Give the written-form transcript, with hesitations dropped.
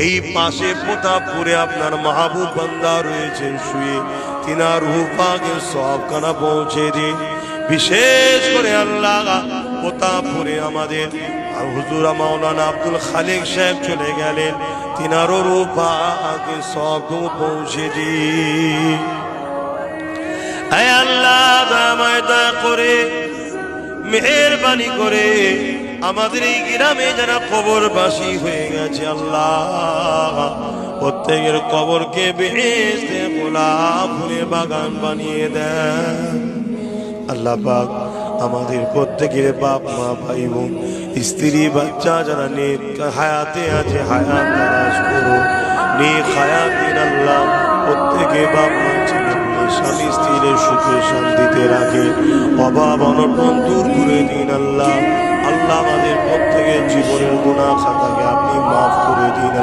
এই পাশে প্রতাপপুরে আপনার মাহবুব বান্দা রয়েছেন শুয়ে, তিনার রূহ পাকে সবখানা পৌঁছে দিন। বিশেষ করে আল্লাহ প্রতাপপুরে আমাদের আর হুজুর মাওলানা আব্দুল খালিক সাহেব চলে গেলেন, তিনারও রূহ পাকে সব পৌঁছে দিন। হে আল্লাহ দয়াময় দয়া করে মেহেরবানি করে আমাদের এই গ্রামে যারা কবরবাসী হয়ে গেছে আল্লাহ প্রত্যেকের কবরকে বেহেশতে গোলাপ ফুলে বাগান বানিয়ে দেন। আল্লাহ পাক আমাদের প্রত্যেকের বাপ মা ভাই বোন স্ত্রী বাচ্চা যারা নেক হায়াতে আছে হায়াত দারাজ করো, নেক হায়াত দিন আল্লাহ। প্রত্যেকে বাপ মা ছেলে স্বামী স্ত্রীর সুখে শান্তিতে রাখে, অভাব অনটন দূর করে দিন আল্লাহ। আল্লাহ আমাদের প্রত্যেকের জীবনের গুনাহ খাতাকে আপনি মাফ করে দিন